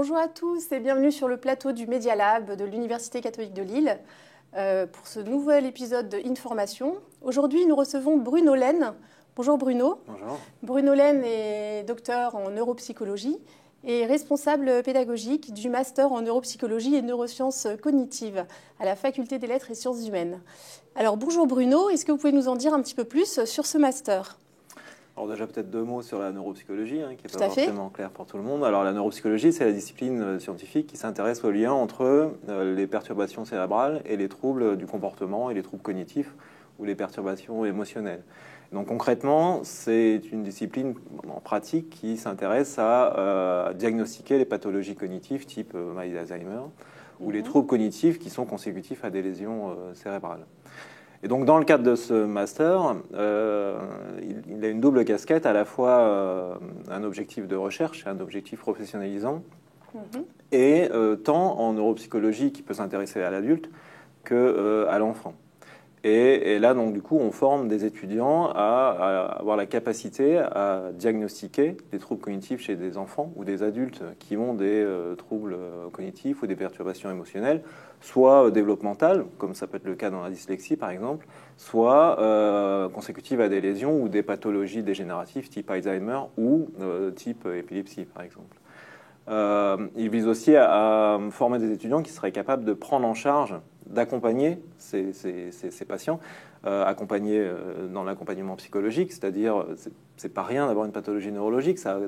Bonjour à tous et bienvenue sur le plateau du Media Lab de l'Université catholique de Lille pour ce nouvel épisode d'Information. Aujourd'hui, nous recevons Bruno Laine. Bonjour Bruno. Bonjour. Bruno Laine est docteur en neuropsychologie et responsable pédagogique du master en neuropsychologie et neurosciences cognitives à la Faculté des Lettres et Sciences humaines. Alors bonjour Bruno, est-ce que vous pouvez nous en dire un petit peu plus sur ce master ? Alors déjà peut-être deux mots sur la neuropsychologie, qui n'est Tout pas à fait. forcément clair pour tout le monde. Alors la neuropsychologie, c'est la discipline scientifique qui s'intéresse au lien entre les perturbations cérébrales et les troubles du comportement et les troubles cognitifs ou les perturbations émotionnelles. Donc concrètement, c'est une discipline en pratique qui s'intéresse à diagnostiquer les pathologies cognitives type maladie d'Alzheimer ou les troubles cognitifs qui sont consécutifs à des lésions cérébrales. Et donc, dans le cadre de ce master, il a une double casquette, à la fois un objectif de recherche et un objectif professionnalisant, et tant en neuropsychologie qui peut s'intéresser à l'adulte qu'à l'enfant. Et là, donc, du coup, on forme des étudiants à avoir la capacité à diagnostiquer des troubles cognitifs chez des enfants ou des adultes qui ont des troubles cognitifs ou des perturbations émotionnelles, soit développementales, comme ça peut être le cas dans la dyslexie par exemple, soit consécutives à des lésions ou des pathologies dégénératives type Alzheimer ou type épilepsie par exemple. Il vise aussi à former des étudiants qui seraient capables de prendre en charge, d'accompagner ces patients, accompagner dans l'accompagnement psychologique, c'est-à-dire c'est pas rien d'avoir une pathologie neurologique, ça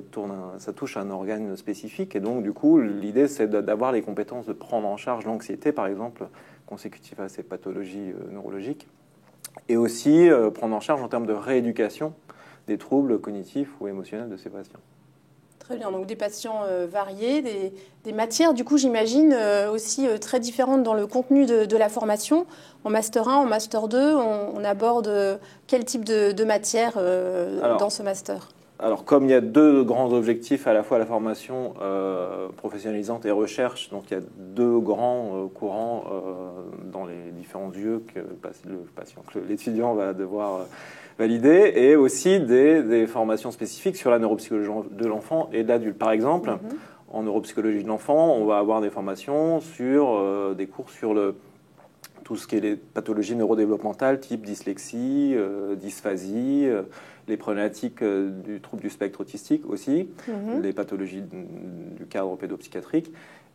touche un organe spécifique, et donc du coup l'idée c'est d'avoir les compétences de prendre en charge l'anxiété par exemple consécutive à ces pathologies neurologiques, et aussi prendre en charge en termes de rééducation des troubles cognitifs ou émotionnels de ces patients. Très bien, donc des patients variés, des matières, du coup j'imagine aussi très différentes dans le contenu de la formation. En Master 1, en Master 2, on aborde quel type de matière dans ce Master ? Alors, comme il y a deux grands objectifs, à la fois la formation professionnalisante et recherche, donc il y a deux grands courants dans les différents lieux que l'étudiant va devoir valider, et aussi des formations spécifiques sur la neuropsychologie de l'enfant et de l'adulte. Par exemple, en neuropsychologie de l'enfant, on va avoir des formations sur des cours sur tout ce qui est les pathologies neurodéveloppementales type dyslexie, dysphasie, les problématiques du trouble du spectre autistique aussi, les pathologies du cadre pédopsychiatrique.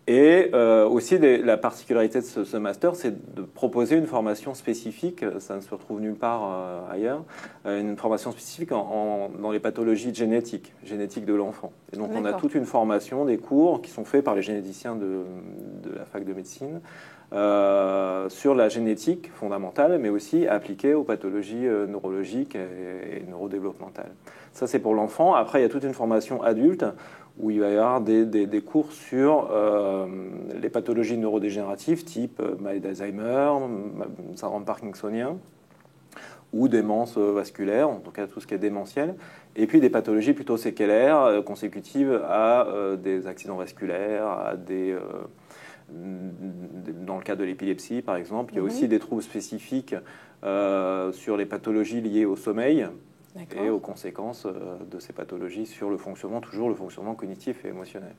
Et aussi, la particularité de ce master, c'est de proposer une formation spécifique, ça ne se retrouve nulle part ailleurs, une formation spécifique dans les pathologies génétiques de l'enfant. Et donc on a toute une formation, des cours qui sont faits par les généticiens de la fac de médecine, sur la génétique fondamentale, mais aussi appliquée aux pathologies neurologiques et neurodéveloppementales. Ça, c'est pour l'enfant. Après, il y a toute une formation adulte où il va y avoir des cours sur les pathologies neurodégénératives type maladie d'Alzheimer, syndrome parkinsonien, ou démence vasculaire, en tout cas tout ce qui est démentiel, et puis des pathologies plutôt séquelaires consécutives à des accidents vasculaires, dans le cas de l'épilepsie, par exemple. Il y a aussi des troubles spécifiques sur les pathologies liées au sommeil et aux conséquences de ces pathologies sur le fonctionnement cognitif et émotionnel.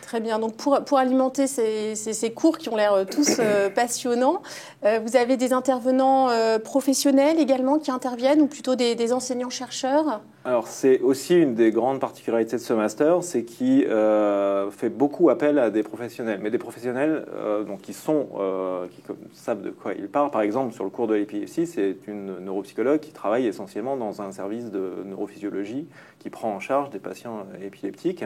Très bien. Donc pour alimenter ces cours qui ont l'air tous passionnants, vous avez des intervenants professionnels également qui interviennent, ou plutôt des enseignants-chercheurs ? Alors c'est aussi une des grandes particularités de ce master, c'est qu'il fait beaucoup appel à des professionnels, mais des professionnels qui savent de quoi ils parlent. Par exemple, sur le cours de l'épilepsie, c'est une neuropsychologue qui travaille essentiellement dans un service de neurophysiologie qui prend en charge des patients épileptiques.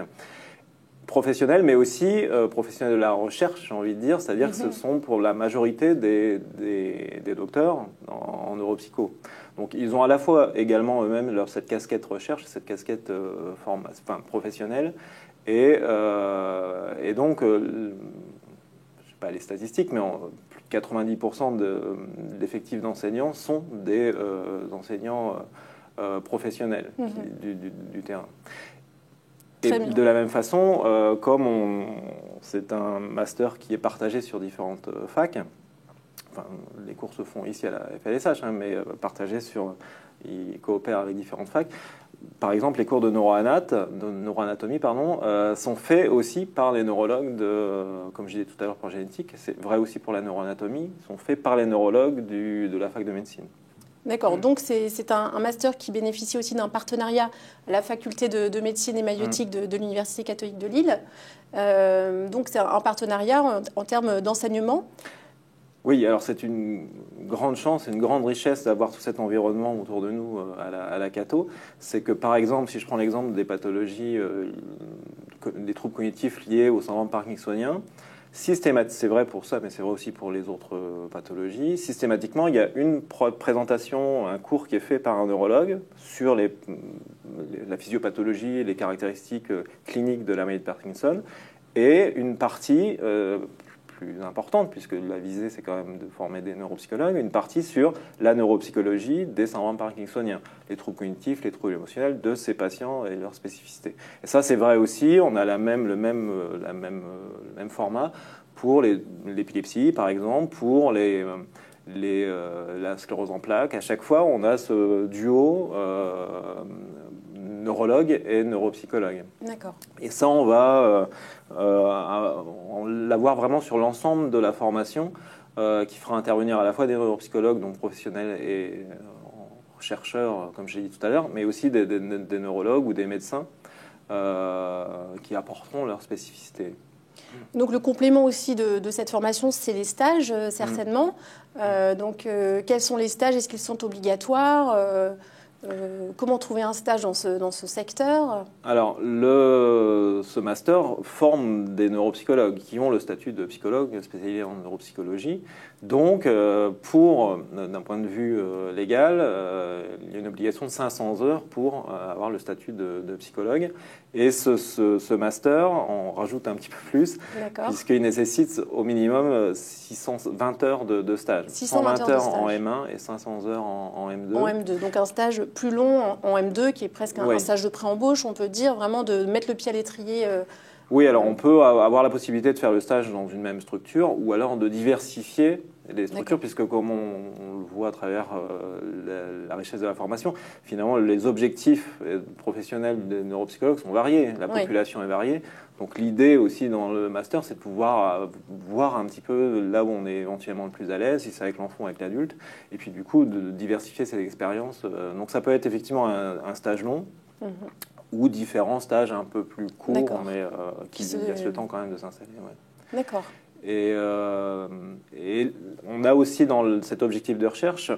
Professionnels, mais aussi professionnels de la recherche, j'ai envie de dire, c'est-à-dire que ce sont pour la majorité des docteurs en neuropsycho. Donc ils ont à la fois également eux-mêmes cette casquette recherche, cette casquette professionnelle, et donc, je ne sais pas les statistiques, mais plus de 90% de l'effectif d'enseignants sont des enseignants professionnels du terrain. Et de la même façon, c'est un master qui est partagé sur différentes facs, les cours se font ici à la FLSH, mais partagés ils coopèrent avec différentes facs. par exemple, les cours de neuroanatomie sont faits aussi par les neurologues, comme je disais tout à l'heure pour génétique, c'est vrai aussi pour la neuroanatomie, sont faits par les neurologues de la fac de médecine. D'accord, donc c'est un master qui bénéficie aussi d'un partenariat à la faculté de médecine et maïeutique de l'Université catholique de Lille. Donc c'est un partenariat en termes d'enseignement. Oui, alors c'est une grande chance, une grande richesse d'avoir tout cet environnement autour de nous à la Catho. C'est que par exemple, si je prends l'exemple des pathologies, des troubles cognitifs liés au syndrome parkinsonien, c'est vrai pour ça, mais c'est vrai aussi pour les autres pathologies. Systématiquement, il y a une présentation, un cours qui est fait par un neurologue sur la physiopathologie et les caractéristiques cliniques de la maladie de Parkinson, et une partie plus importante, puisque la visée, c'est quand même de former des neuropsychologues, une partie sur la neuropsychologie des syndromes parkinsoniens, les troubles cognitifs, les troubles émotionnels de ces patients et leurs spécificités. Et ça, c'est vrai aussi, on a le même format pour l'épilepsie, par exemple, pour la sclérose en plaques. À chaque fois, on a ce duo neurologue et neuropsychologue. D'accord. Et ça, on va l'avoir vraiment sur l'ensemble de la formation, qui fera intervenir à la fois des neuropsychologues, donc professionnels et chercheurs, comme j'ai dit tout à l'heure, mais aussi des neurologues ou des médecins qui apporteront leur spécificité. Donc le complément aussi de cette formation, c'est les stages, certainement. Donc quels sont les stages? Est-ce qu'ils sont obligatoires? Comment trouver un stage dans ce secteur? Alors, ce master forme des neuropsychologues qui ont le statut de psychologue spécialisé en neuropsychologie. Donc, d'un point de vue légal, il y a une obligation de 500 heures pour avoir le statut de psychologue. Et ce master en rajoute un petit peu plus, puisqu'il nécessite au minimum 620 heures de stage. 120 heures en M1 et 500 heures en M2. En M2, donc un stage plus long en M2 qui est presque un stage de pré-embauche, on peut dire, vraiment de mettre le pied à l'étrier. Oui, alors on peut avoir la possibilité de faire le stage dans une même structure ou alors de diversifier les structures, puisque comme on le voit à travers la richesse de la formation, finalement les objectifs professionnels des neuropsychologues sont variés, la population est variée. Donc l'idée aussi dans le master, c'est de pouvoir voir un petit peu là où on est éventuellement le plus à l'aise, si c'est avec l'enfant ou avec l'adulte, et puis du coup de diversifier ces expériences. Donc ça peut être effectivement un stage long, ou différents stages un peu plus courts, mais qui laissent le temps quand même de s'installer. Ouais. D'accord. Et on a aussi dans cet objectif de recherche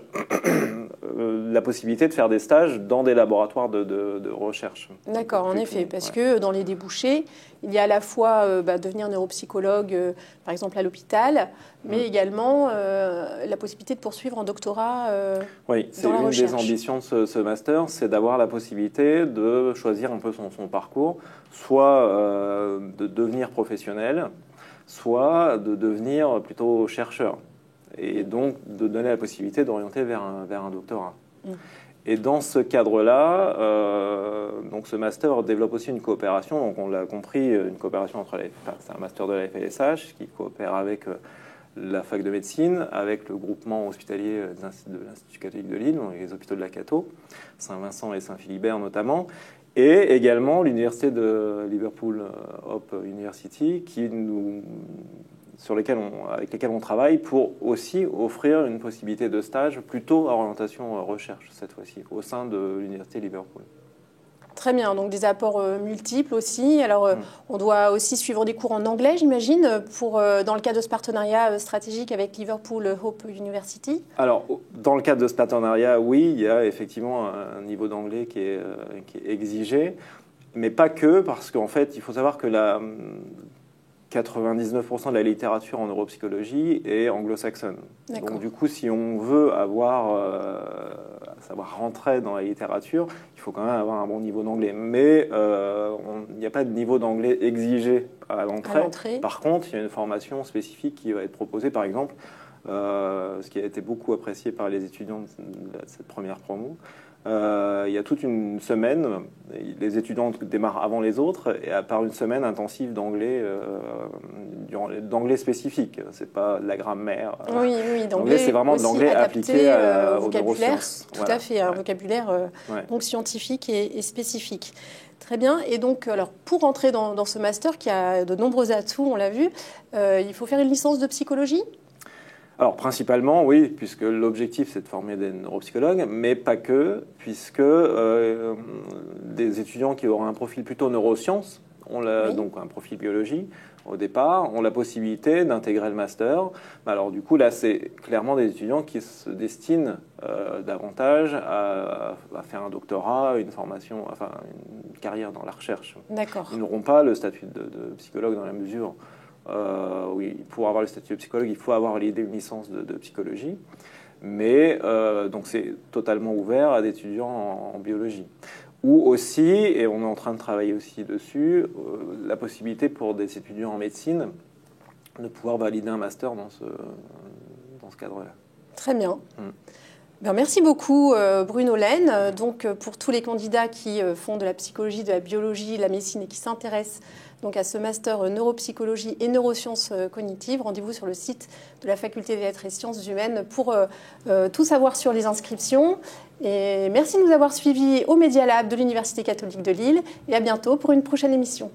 la possibilité de faire des stages dans des laboratoires de recherche. D'accord, en effet, parce que dans les débouchés, il y a à la fois devenir neuropsychologue, par exemple à l'hôpital, mais également la possibilité de poursuivre un doctorat oui, c'est une des ambitions de ce master, c'est d'avoir la possibilité de choisir un peu son parcours, soit de devenir professionnel, soit de devenir plutôt chercheur, et donc de donner la possibilité d'orienter vers un doctorat. Et dans ce cadre-là, donc ce master développe aussi une coopération, donc on l'a compris, une coopération entre c'est un master de la FLSH qui coopère avec la fac de médecine, avec le groupement hospitalier de l'Institut catholique de Lille, donc les hôpitaux de la Catho, Saint-Vincent et Saint-Philibert notamment, et également l'université de Liverpool Hope University, avec lesquels on travaille pour aussi offrir une possibilité de stage plutôt à orientation recherche cette fois-ci, au sein de l'université Liverpool. Très bien, donc des apports multiples aussi. Alors, on doit aussi suivre des cours en anglais, j'imagine, dans le cadre de ce partenariat stratégique avec Liverpool Hope University. Alors, dans le cadre de ce partenariat, oui, il y a effectivement un niveau d'anglais qui est exigé, mais pas que, parce qu'en fait, il faut savoir que 99% de la littérature en neuropsychologie est anglo-saxonne. Donc du coup, si on veut savoir rentrer dans la littérature, il faut quand même avoir un bon niveau d'anglais. Mais il n'y a pas de niveau d'anglais exigé à l'entrée. Par contre, il y a une formation spécifique qui va être proposée, par exemple, ce qui a été beaucoup apprécié par les étudiants de cette première promo. Il y a toute une semaine, les étudiants démarrent avant les autres, et à part une semaine intensive d'anglais d'anglais spécifique, c'est pas de la grammaire. Oui, l'anglais, c'est vraiment de l'anglais appliqué aux neurosciences. Tout à fait, un vocabulaire donc scientifique et spécifique. Très bien. Et donc, alors, pour entrer dans ce master qui a de nombreux atouts, on l'a vu, il faut faire une licence de psychologie? Alors, principalement, oui, puisque l'objectif, c'est de former des neuropsychologues, mais pas que, puisque des étudiants qui auraient un profil plutôt neurosciences, donc un profil biologie, au départ, ont la possibilité d'intégrer le master. Alors, du coup, là, c'est clairement des étudiants qui se destinent davantage à faire un doctorat, une formation, enfin, une carrière dans la recherche. D'accord. Ils n'auront pas le statut de psychologue dans la mesure... oui, pour avoir le statut de psychologue, il faut avoir l'idée d'une licence de psychologie. Mais donc c'est totalement ouvert à des étudiants en biologie. Ou aussi, et on est en train de travailler aussi dessus, la possibilité pour des étudiants en médecine de pouvoir valider un master dans ce cadre-là. Très bien. Ben, merci beaucoup Bruno Laine. Donc, pour tous les candidats qui font de la psychologie, de la biologie, de la médecine et qui s'intéressent donc à ce master neuropsychologie et neurosciences cognitives, rendez-vous sur le site de la Faculté des Lettres et Sciences Humaines pour tout savoir sur les inscriptions. Et merci de nous avoir suivis au Media Lab de l'Université catholique de Lille et à bientôt pour une prochaine émission.